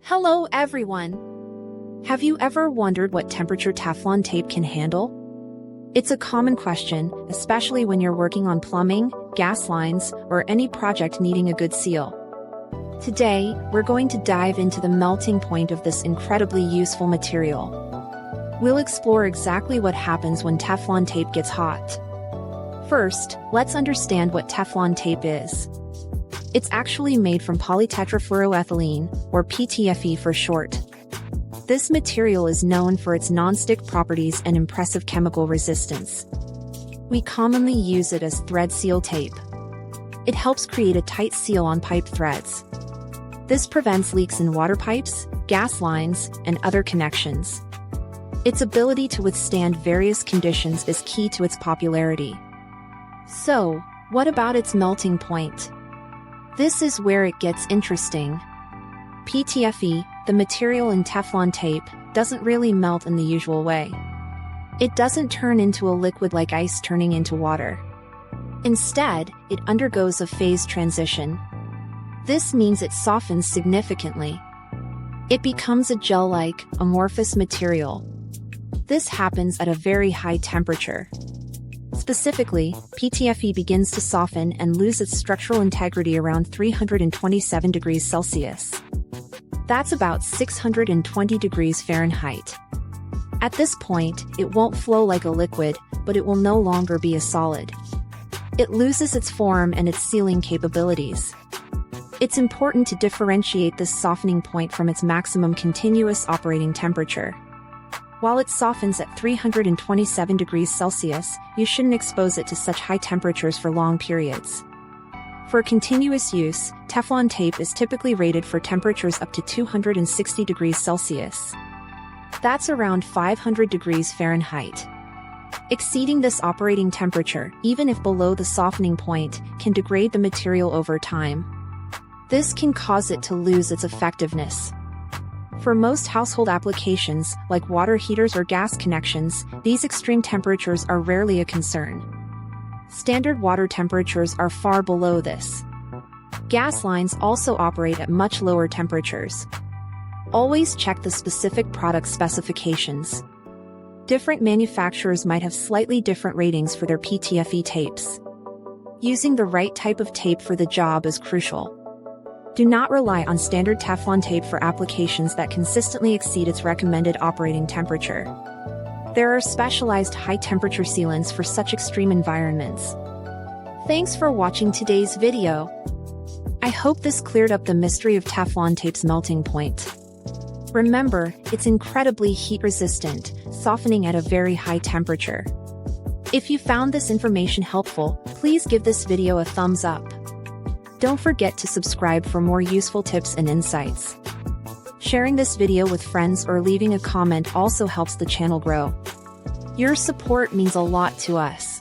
Hello everyone! Have you ever wondered what temperature Teflon tape can handle? It's a common question, especially when you're working on plumbing, gas lines, or any project needing a good seal. Today, we're going to dive into the melting point of this incredibly useful material. We'll explore exactly what happens when Teflon tape gets hot. First, let's understand what Teflon tape is. It's actually made from polytetrafluoroethylene, or PTFE for short. This material is known for its non-stick properties and impressive chemical resistance. We commonly use it as thread seal tape. It helps create a tight seal on pipe threads. This prevents leaks in water pipes, gas lines, and other connections. Its ability to withstand various conditions is key to its popularity. So, what about its melting point? This is where it gets interesting. PTFE, the material in Teflon tape, doesn't really melt in the usual way. It doesn't turn into a liquid like ice turning into water. Instead, it undergoes a phase transition. This means it softens significantly. It becomes a gel-like, amorphous material. This happens at a very high temperature. Specifically, PTFE begins to soften and lose its structural integrity around 327 degrees Celsius. That's about 620 degrees Fahrenheit. At this point, it won't flow like a liquid, but it will no longer be a solid. It loses its form and its sealing capabilities. It's important to differentiate this softening point from its maximum continuous operating temperature. While it softens at 327 degrees Celsius, you shouldn't expose it to such high temperatures for long periods. For continuous use, Teflon tape is typically rated for temperatures up to 260 degrees Celsius. That's around 500 degrees Fahrenheit. Exceeding this operating temperature, even if below the softening point, can degrade the material over time. This can cause it to lose its effectiveness. For most household applications, like water heaters or gas connections, these extreme temperatures are rarely a concern. Standard water temperatures are far below this. Gas lines also operate at much lower temperatures. Always check the specific product specifications. Different manufacturers might have slightly different ratings for their PTFE tapes. Using the right type of tape for the job is crucial. Do not rely on standard Teflon tape for applications that consistently exceed its recommended operating temperature. There are specialized high-temperature sealants for such extreme environments. Thanks for watching today's video. I hope this cleared up the mystery of Teflon tape's melting point. Remember, it's incredibly heat-resistant, softening at a very high temperature. If you found this information helpful, please give this video a thumbs up. Don't forget to subscribe for more useful tips and insights. Sharing this video with friends or leaving a comment also helps the channel grow. Your support means a lot to us.